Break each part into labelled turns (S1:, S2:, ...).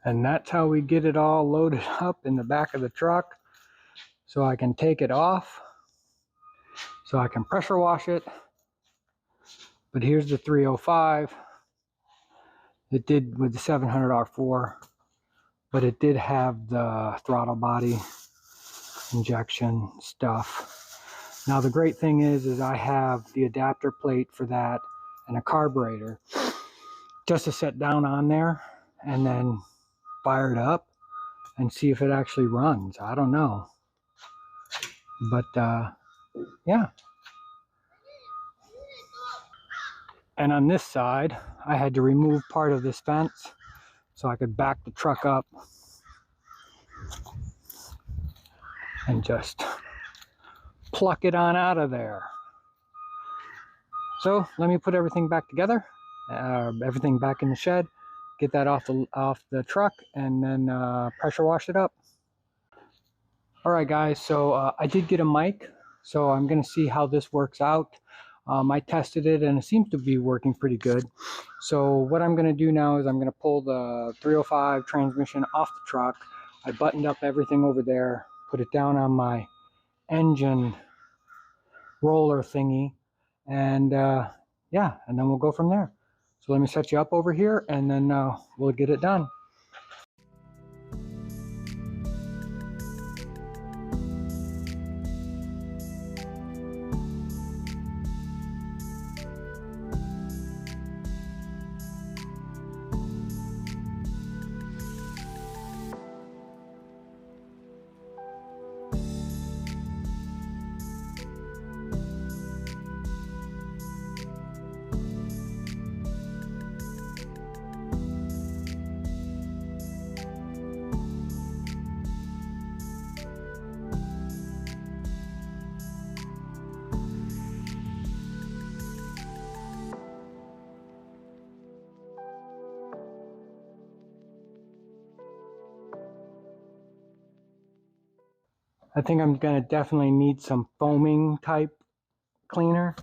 S1: And that's how we get it all loaded up in the back of the truck. So I can take it off, so I can pressure wash it. But here's the 305. It did with the 700 R4, but it did have the throttle body injection stuff. Now the great thing is I have the adapter plate for that and a carburetor just to set down on there and then fire it up and see if it actually runs. I don't know, but yeah. And on this side I had to remove part of this fence so I could back the truck up and just pluck it on out of there. So let me put everything back together, everything back in the shed, get that off the truck, and then pressure wash it up. All right guys, so I did get a mic, so I'm gonna see how this works out. I tested it and it seems to be working pretty good. So what I'm gonna do now is I'm gonna pull the 305 transmission off the truck. I buttoned up everything over there, put it down on my engine roller thingy, and yeah, and then we'll go from there. So let me set you up over here and then we'll get it done. I think I'm gonna definitely need some foaming type cleaner.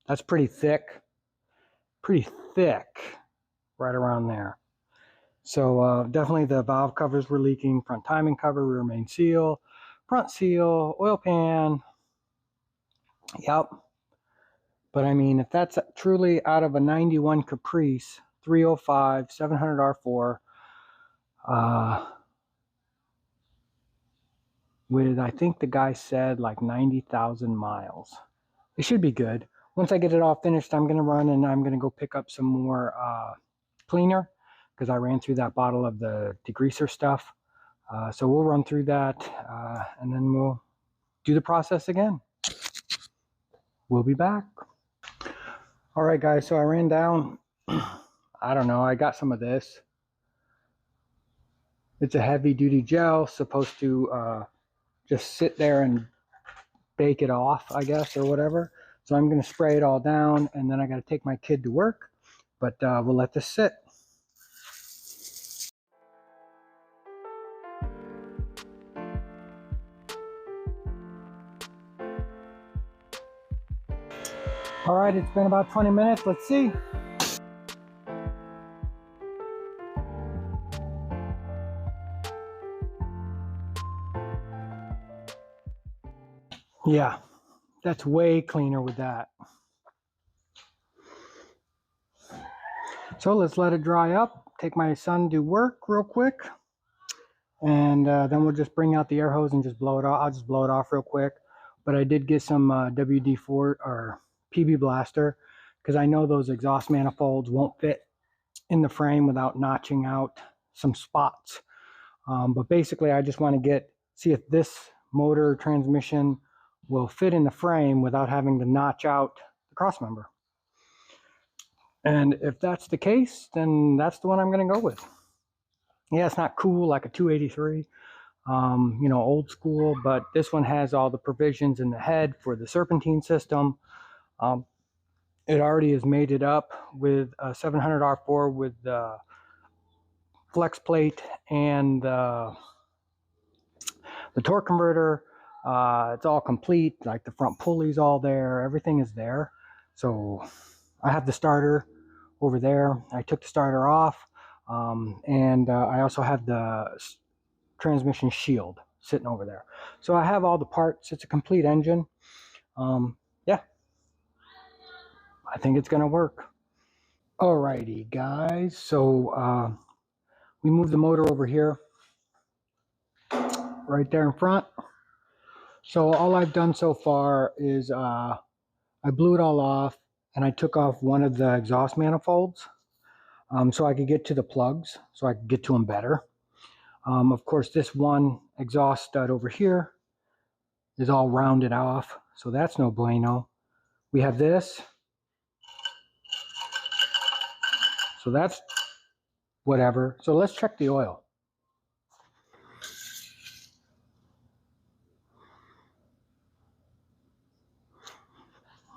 S1: That's pretty thick right around there. So definitely the valve covers were leaking, front timing cover, rear main seal, front seal, oil pan. Yep. But I mean, if that's truly out of a 91 Caprice 305 700 R4 with, I think the guy said like 90,000 miles, it should be good. Once I get it all finished, I'm gonna run and I'm gonna go pick up some more cleaner, because I ran through that bottle of the degreaser stuff. So we'll run through that and then we'll do the process again. We'll be back. All right guys, so I ran down, I don't know, I got some of this. It's a heavy duty gel, supposed to just sit there and bake it off, I guess, or whatever. So I'm gonna spray it all down and then I gotta take my kid to work, but we'll let this sit. All right, it's been about 20 minutes. Let's see. Yeah, that's way cleaner with that. So let's let it dry up, take my son to work real quick, and then we'll just bring out the air hose and just blow it off. I'll just blow it off real quick. But I did get some WD-4 or PB Blaster, because I know those exhaust manifolds won't fit in the frame without notching out some spots. But basically I just want to see if this motor transmission will fit in the frame without having to notch out the cross member. And if that's the case, then that's the one I'm going to go with. Yeah, it's not cool like a 283, you know, old school, but this one has all the provisions in the head for the serpentine system. It already is mated up with a 700 R4 with the flex plate and the torque converter. It's all complete, like the front pulley's all there, everything is there. So I have the starter over there. I took the starter off. And I also have the transmission shield sitting over there. So I have all the parts. It's a complete engine. Yeah, I think it's going to work. Alrighty, guys. So we moved the motor over here, right there in front. So all I've done so far is I blew it all off, and I took off one of the exhaust manifolds so I could get to the plugs, so I could get to them better. Of course, this one exhaust stud over here is all rounded off, so that's no bueno. We have this, so that's whatever. So let's check the oil.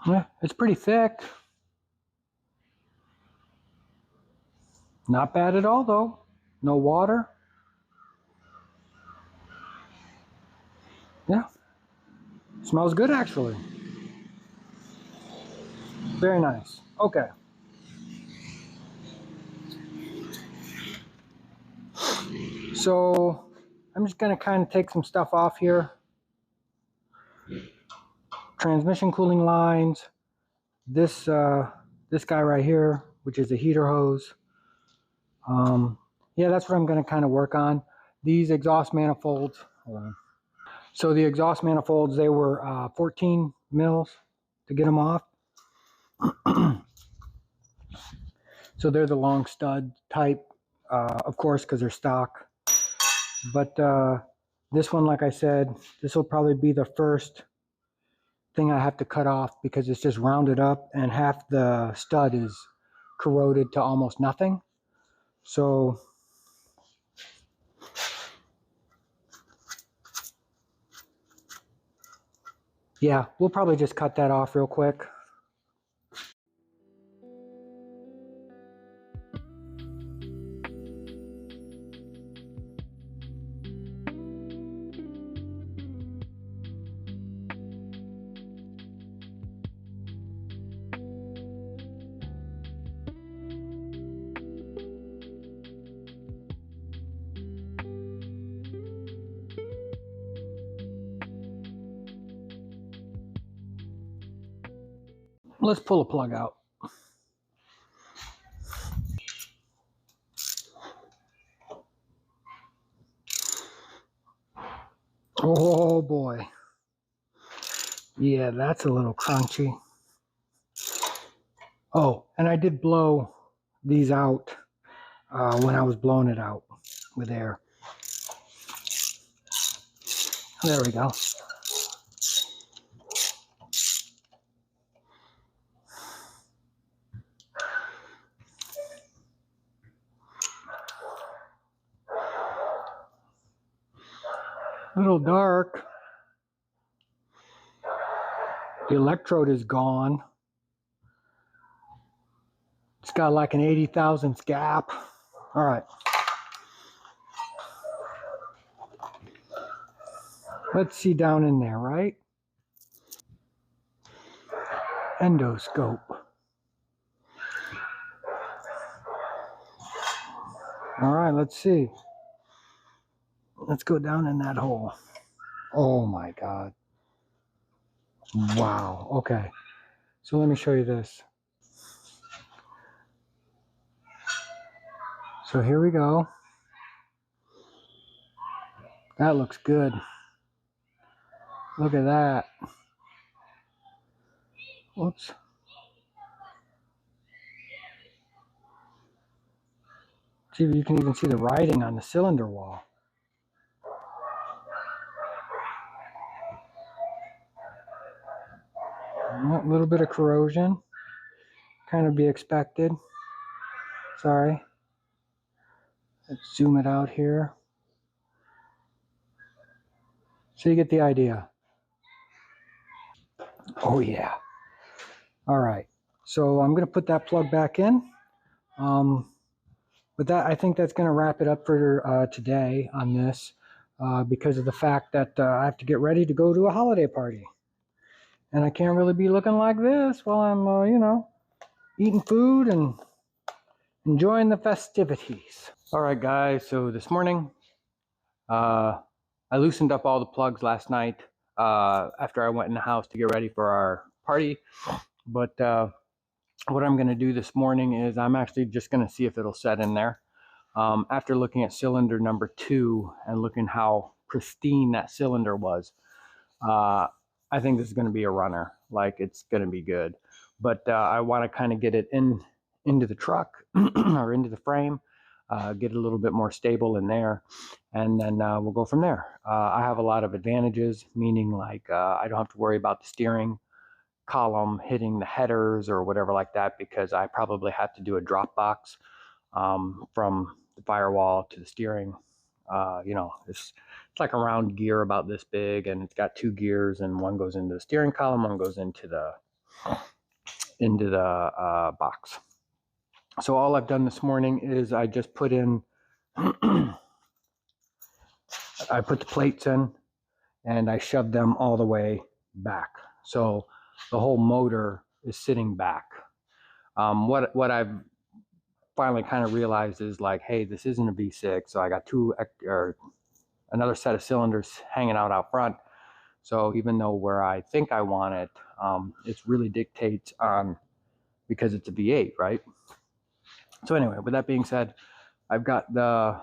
S1: Yeah, it's pretty thick. Not bad at all, though. No water. Yeah, smells good, actually. Very nice. Okay. So I'm just going to kind of take some stuff off here. Transmission cooling lines. This guy right here, which is a heater hose. Yeah, that's what I'm going to kind of work on. These exhaust manifolds. Hold on. So the exhaust manifolds, they were 14 mils to get them off. So they're the long stud type, of course, because they're stock. But this one, like I said, this will probably be the first thing I have to cut off because it's just rounded up and half the stud is corroded to almost nothing. So yeah, we'll probably just cut that off real quick. Let's pull a plug out. Oh boy. Yeah, that's a little crunchy. Oh, and I did blow these out when I was blowing it out with air. There we go. A little dark. The electrode is gone. It's got like an 80 thousandths gap. All right. Let's see down in there, right? Endoscope. All right, let's see. Let's go down in that hole. Oh my God. Wow. Okay. So let me show you this. So here we go. That looks good. Look at that. Whoops. See, you can even see the writing on the cylinder wall. A little bit of corrosion. Kind of be expected. Sorry. Let's zoom it out here. So you get the idea. Oh yeah. All right. So I'm going to put that plug back in. But that, I think that's going to wrap it up for today on this because of the fact that I have to get ready to go to a holiday party. And I can't really be looking like this while I'm, you know, eating food and enjoying the festivities. All right, guys, so this morning, I loosened up all the plugs last night after I went in the house to get ready for our party. But what I'm going to do this morning is I'm actually just going to see if it'll set in there. After looking at cylinder number 2 and looking how pristine that cylinder was, I think this is going to be a runner. Like, it's going to be good. But I want to kind of get it into the truck or into the frame, get it a little bit more stable in there, and then we'll go from there. I have a lot of advantages, meaning like I don't have to worry about the steering column hitting the headers or whatever like that, because I probably have to do a drop box from the firewall to the steering. You know, it's like a round gear about this big, and it's got 2 gears, and one goes into the steering column, one goes into the box. So all I've done this morning is I just put in I put the plates in and I shoved them all the way back, so the whole motor is sitting back. What I've finally kind of realized is, like, hey, this isn't a V6, so I got another set of cylinders hanging out front. So even though where I think I want it, it really dictates on, because it's a V8, right? So anyway, with that being said, I've got the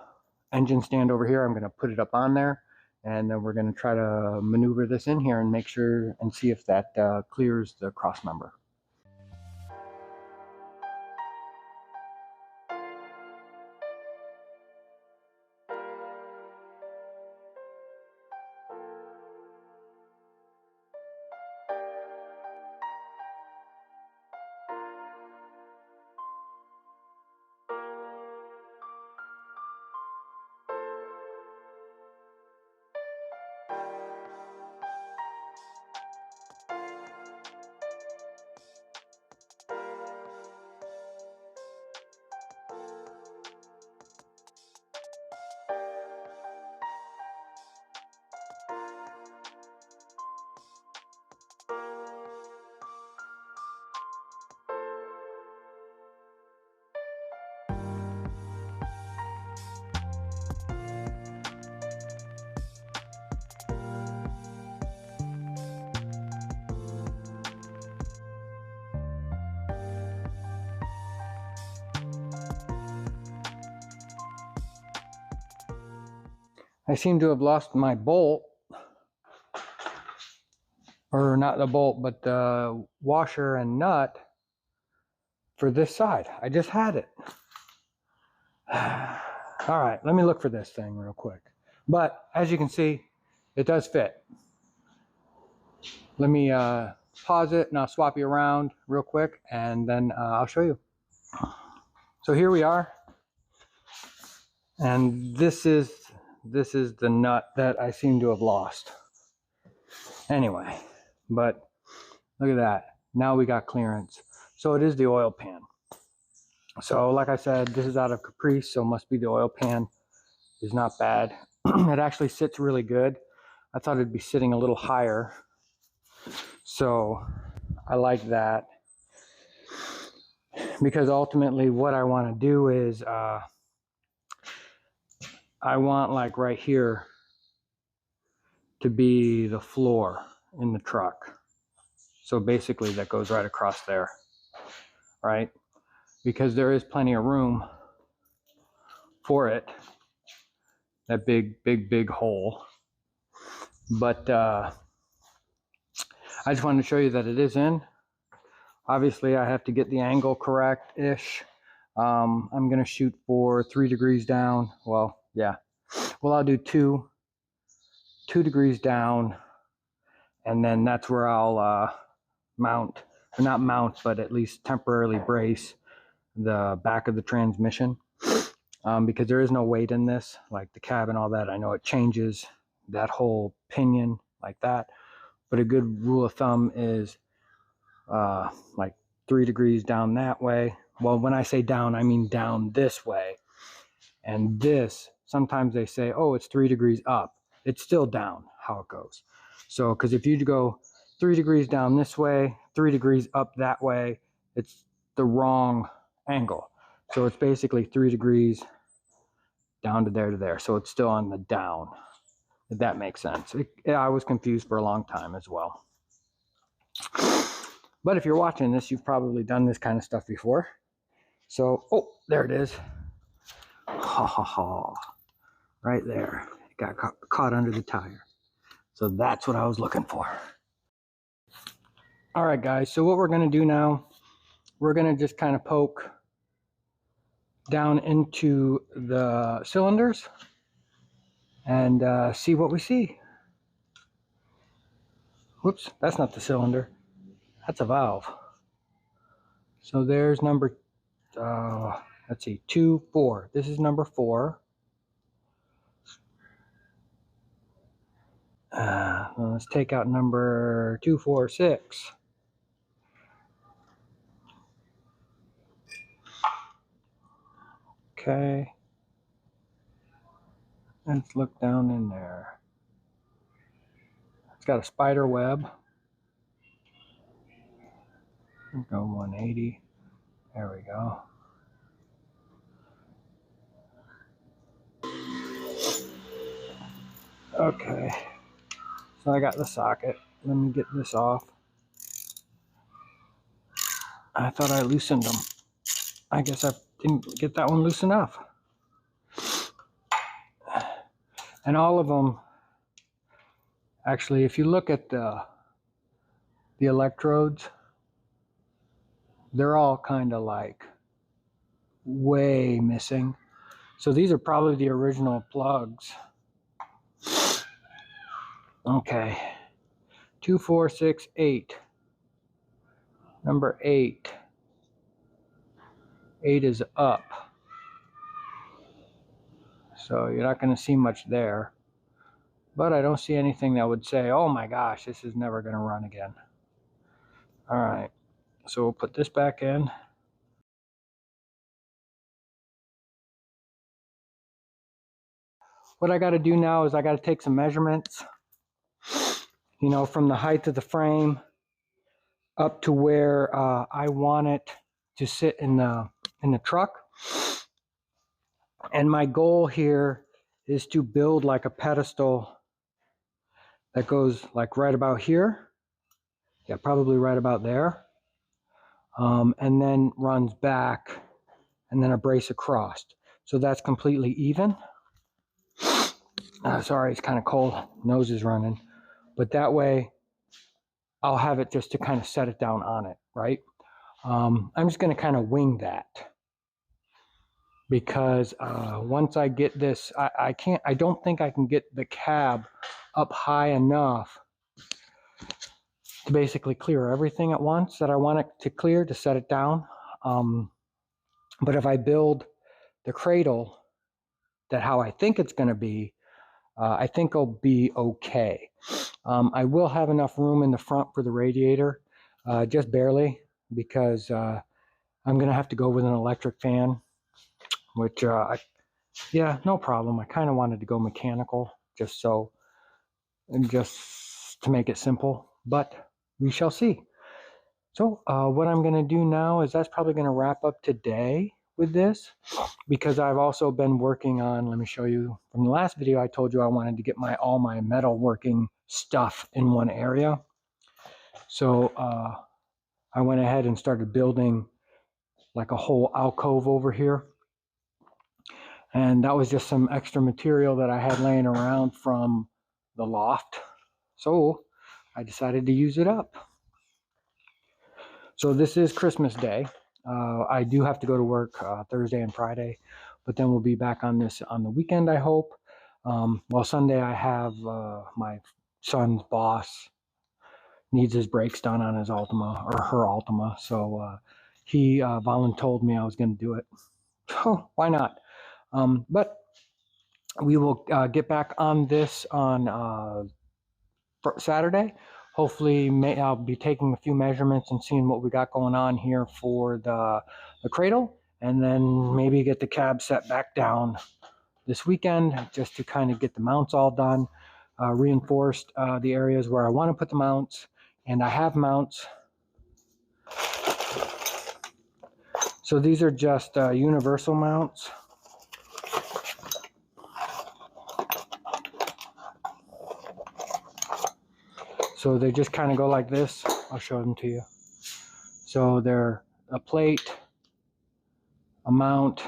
S1: engine stand over here. I'm going to put it up on there, and then we're going to try to maneuver this in here and make sure and see if that clears the cross member. I seem to have lost my bolt, or not the bolt, but the washer and nut for this side. I just had it. All right, let me look for this thing real quick. But as you can see, it does fit. Let me pause it and I'll swap you around real quick, and then I'll show you. So here we are, and this is the nut that I seem to have lost. Anyway, but look at that. Now we got clearance. So it is the oil pan. So like I said, this is out of Caprice, so must be the oil pan. Is not bad. It actually sits really good. I thought it'd be sitting a little higher, so I like that, because ultimately what I want to do is I want, like, right here to be the floor in the truck. So basically that goes right across there, right? Because there is plenty of room for it, that big hole. But I just wanted to show you that it is in. Obviously I have to get the angle correct-ish. I'm going to shoot for 3 degrees down. Well, yeah. Well, I'll do 2 degrees down, and then that's where I'll mount, or not mount, but at least temporarily brace the back of the transmission, because there is no weight in this, like the cab and all that. I know it changes that whole pinion like that, but a good rule of thumb is like 3 degrees down that way. Well, when I say down, I mean down this way. And this, sometimes they say, oh, it's 3 degrees up. It's still down how it goes. So, because if you go 3 degrees down this way, 3 degrees up that way, it's the wrong angle. So it's basically 3 degrees down to there. So it's still on the down, if that makes sense. I was confused for a long time as well. But if you're watching this, you've probably done this kind of stuff before. So, oh, there it is. Ha ha ha. Right there. It got caught under the tire. So that's what I was looking for. All right, guys. So what we're going to do now, we're going to just kind of poke down into the cylinders and see what we see. Whoops, that's not the cylinder. That's a valve. So there's number, let's see, 2, 4. This is number 4. Let's take out number 2, 4, 6. Okay. Let's look down in there. It's got a spider web. Go 180. There we go. Okay. So I got the socket. Let me get this off. I thought I loosened them. I guess I didn't get that one loose enough. And all of them, actually, if you look at the electrodes, they're all kind of like way missing. So these are probably the original plugs. Okay. 2, 4, 6, 8. Number 8. 8 is up. So you're not going to see much there. But I don't see anything that would say, oh my gosh, this is never going to run again. All right. So we'll put this back in. What I got to do now is I got to take some measurements, you know, from the height of the frame up to where I want it to sit in the truck. And my goal here is to build like a pedestal that goes like right about here. Yeah, probably right about there. And then runs back and then a brace across. So that's completely even. Sorry, it's kind of cold. Nose is running. But that way, I'll have it just to kind of set it down on it, right? I'm just going to kind of wing that. Because once I get this, I don't think I can get the cab up high enough to basically clear everything at once that I want it to clear to set it down. But if I build the cradle that how I think it's going to be, I think I'll be okay. I will have enough room in the front for the radiator, just barely, because I'm going to have to go with an electric fan, which, yeah, no problem. I kind of wanted to go mechanical, just to make it simple, but we shall see. So what I'm going to do now is that's probably going to wrap up today with this, because I've also been working on, let me show you from the last video, I told you I wanted to get all my metal working stuff in one area. So I went ahead and started building like a whole alcove over here. And that was just some extra material that I had laying around from the loft. So I decided to use it up. So this is Christmas Day. I do have to go to work Thursday and Friday, but then we'll be back on this on the weekend, I hope. Well, Sunday I have my son's boss needs his brakes done on his Altima, or her Altima, so he voluntold me I was going to do it. So why not? But we will get back on this on Saturday. Hopefully, I'll be taking a few measurements and seeing what we got going on here for the cradle, and then maybe get the cab set back down this weekend just to kind of get the mounts all done, reinforced the areas where I want to put the mounts, and I have mounts. So these are just universal mounts. So they just kind of go like this. I'll show them to you. So they're a plate, a mount,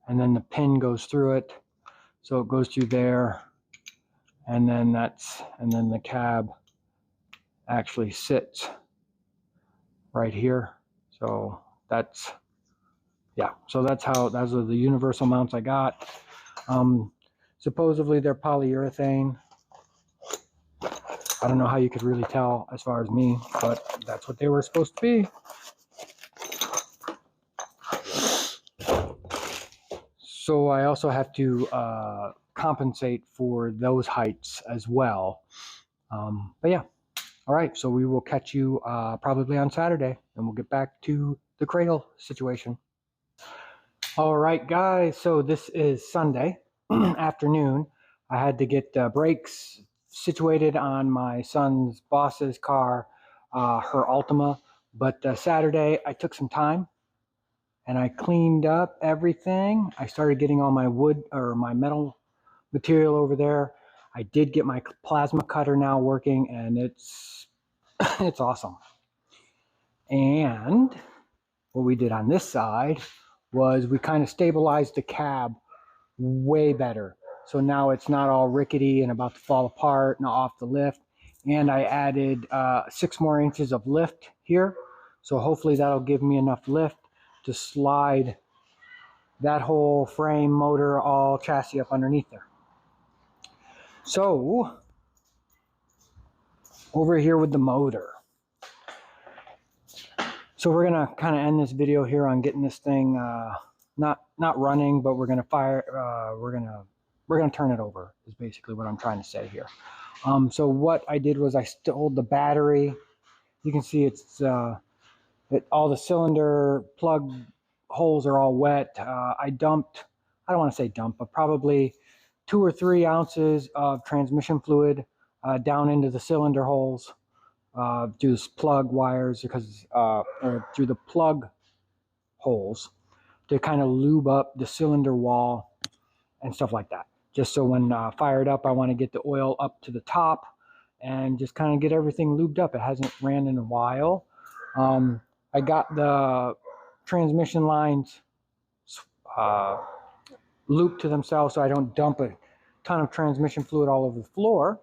S1: and then the pin goes through it. So it goes through there, and then the cab actually sits right here. So that's, yeah, so those are the universal mounts I got. Supposedly they're polyurethane. I don't know how you could really tell as far as me, but that's what they were supposed to be. So I also have to compensate for those heights as well. But yeah, all right, so we will catch you probably on Saturday, and we'll get back to the cradle situation. All right, guys, so this is Sunday afternoon. I had to get brakes situated on my son's boss's car, her Altima. But Saturday, I took some time and I cleaned up everything. I started getting all my wood or my metal material over there. I did get my plasma cutter now working, and it's it's awesome. And what we did on this side was we kind of stabilized the cab way better. So now it's not all rickety and about to fall apart and off the lift. And I added 6 more inches of lift here. So hopefully that'll give me enough lift to slide that whole frame, motor, all chassis up underneath there. So over here with the motor. So we're gonna kind of end this video here on getting this thing not running, but we're gonna we're gonna turn it over is basically what I'm trying to say here. So what I did was I stole the battery. You can see it's all the cylinder plug holes are all wet. I dumped, I don't want to say dump, but probably 2 or 3 ounces of transmission fluid down into the cylinder holes. Through the plug wires, because or through the plug holes, to kind of lube up the cylinder wall and stuff like that. Just so when fired up, I want to get the oil up to the top and just kind of get everything lubed up. It hasn't ran in a while. I got the transmission lines looped to themselves so I don't dump a ton of transmission fluid all over the floor.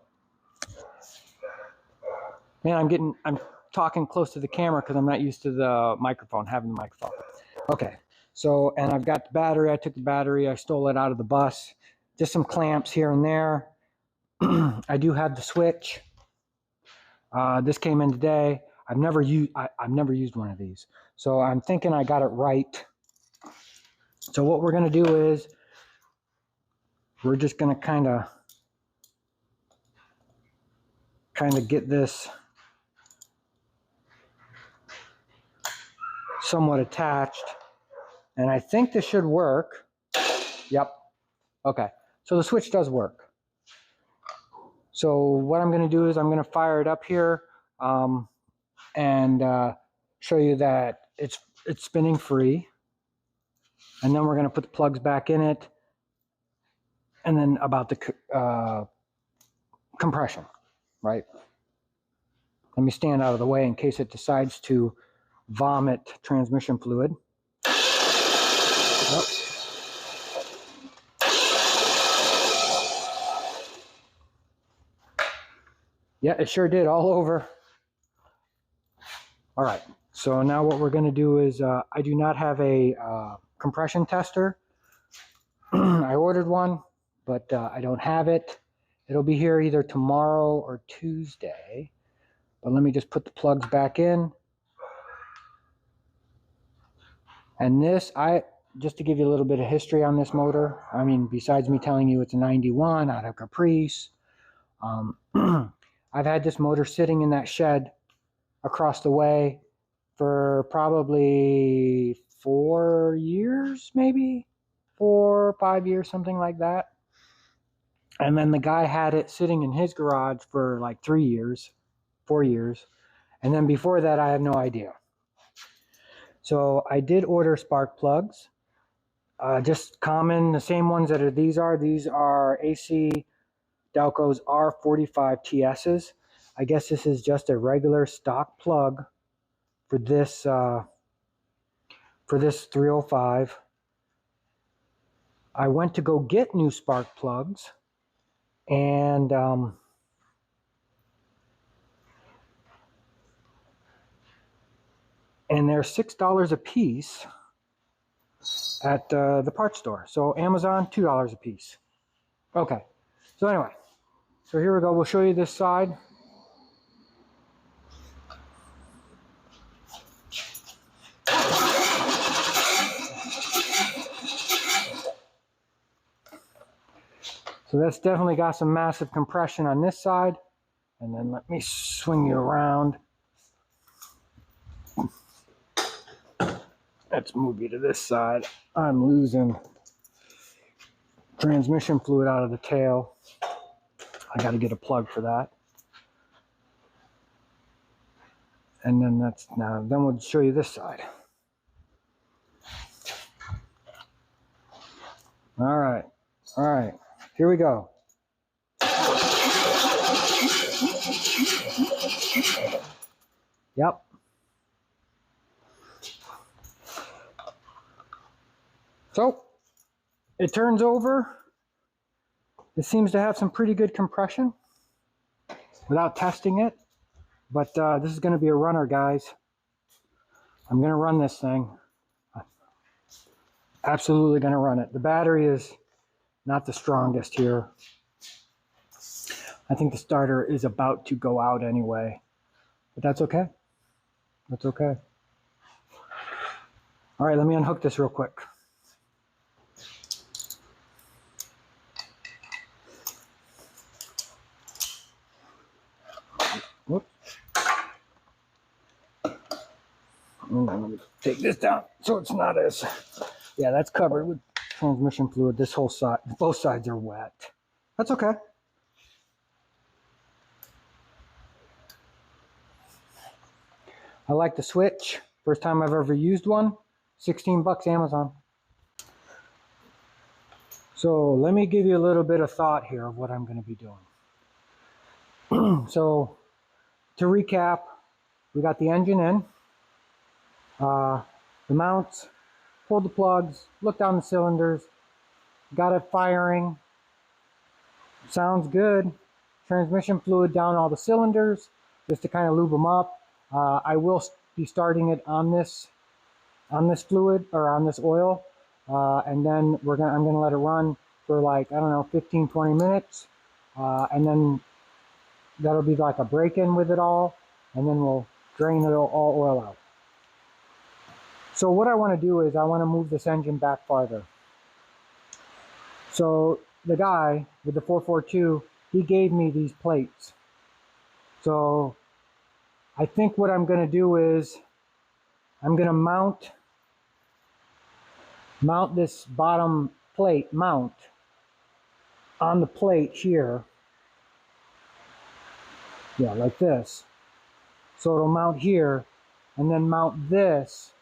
S1: Man, I'm talking close to the camera because I'm not used to the microphone, having the microphone. Okay, so, and I've got the battery. I took the battery, I stole it out of the bus. Just some clamps here and there. I do have the switch. This came in today. I've never used one of these. So I'm thinking I got it right. So what we're gonna do is, we're just gonna kind of get this somewhat attached, and I think this should work. Yep. Okay, so the switch does work. So what I'm going to do is I'm going to fire it up here and show you that it's spinning free, and then we're going to put the plugs back in it, and then about the compression, right? Let me stand out of the way in case it decides to vomit transmission fluid. Yep. Yeah, it sure did, all over. All right, so now what we're going to do is I do not have a compression tester. I ordered one, but I don't have it. It'll be here either tomorrow or Tuesday. But let me just put the plugs back in. And this, just to give you a little bit of history on this motor, I mean, besides me telling you it's a 91 out of Caprice, I've had this motor sitting in that shed across the way for probably 4 years, maybe 4 or 5 years, something like that. And then the guy had it sitting in his garage for like 3 years, 4 years. And then before that, I have no idea. So I did order spark plugs, just common, the same ones that these are AC Dalco's R45 TS's. I guess this is just a regular stock plug for this 305. I went to go get new spark plugs, and they're $6 a piece at the parts store. So Amazon, $2 a piece. Okay, so anyway, so here we go. We'll show you this side. So that's definitely got some massive compression on this side. And then let me swing you around. Let's move you to this side. I'm losing transmission fluid out of the tail. I got to get a plug for that. And then then we'll show you this side. All right, here we go. Yep. So it turns over. It seems to have some pretty good compression without testing it. But this is going to be a runner, guys. I'm going to run this thing. Absolutely going to run it. The battery is not the strongest here. I think the starter is about to go out anyway. But that's okay. That's okay. All right, let me unhook this real quick. Whoops. Let me take this down so it's not as... Yeah, that's covered with transmission fluid. This whole side, both sides are wet. That's okay. I like the switch. First time I've ever used one. 16 bucks Amazon. So let me give you a little bit of thought here of what I'm going to be doing. So to recap, we got the engine in, the mounts, pulled the plugs, looked down the cylinders, got it firing. Sounds good. Transmission fluid down all the cylinders just to kind of lube them up. I will be starting it on this fluid or on this oil, and then I'm gonna let it run for like, I don't know, 15-20 minutes, and then that'll be like a break-in with it all, and then we'll drain it all oil out. So what I want to do is I want to move this engine back farther. So the guy with the 442, he gave me these plates. So I think what I'm going to do is I'm going to mount this bottom plate on the plate here. Yeah, like this. So it'll mount here, and then mount this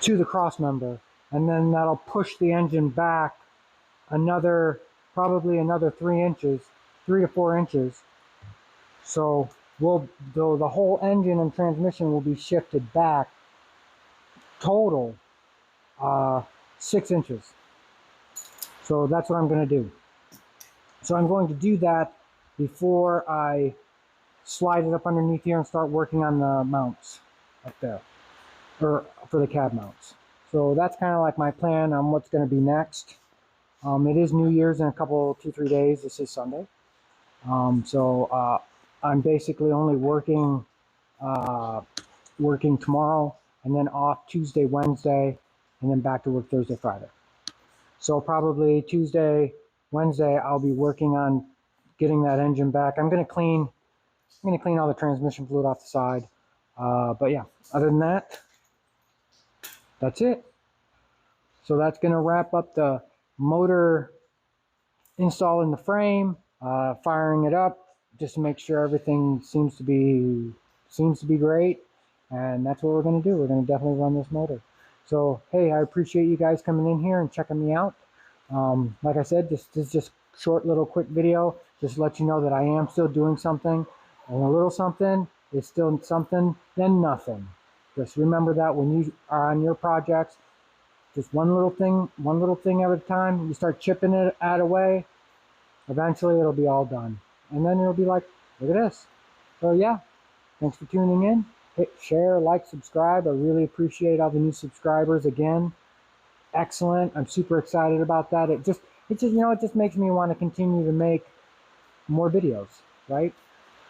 S1: to the cross member, and then that'll push the engine back probably another 3 to 4 inches. So the whole engine and transmission will be shifted back total 6 inches. So that's what I'm going to do. So I'm going to do that before I slide it up underneath here and start working on the mounts up there, or for the cab mounts. So that's kind of like my plan on what's going to be next. It is New Year's in a couple, 2-3 days. This is Sunday. So I'm basically only working tomorrow, and then off Tuesday, Wednesday, and then back to work Thursday, Friday. So probably Tuesday, Wednesday, I'll be working on getting that engine back. I'm going to clean all the transmission fluid off the side. But yeah, other than that, that's it. So that's going to wrap up the motor install in the frame, firing it up just to make sure everything seems to be great. And that's what we're going to do. We're going to definitely run this motor. So, hey, I appreciate you guys coming in here and checking me out. Like I said, this is just short little quick video, just to let you know that I am still doing something, and a little something is still something than nothing. Just remember that when you are on your projects, just one little thing at a time. You start chipping it out away, eventually it'll be all done. And then it'll be like, look at this. So yeah, thanks for tuning in. Hit share, like, subscribe. I really appreciate all the new subscribers again. Excellent. I'm super excited about that. It just it just makes me want to continue to make more videos, right?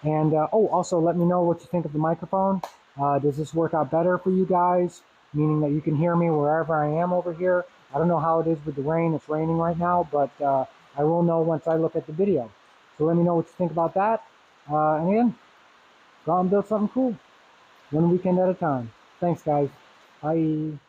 S1: And oh, also let me know what you think of the microphone. Does this work out better for you guys? Meaning that you can hear me wherever I am over here. I don't know how it is with the rain. It's raining right now, but I will know once I look at the video. So let me know what you think about that. And again, go out and build something cool. One weekend at a time. Thanks, guys. Bye.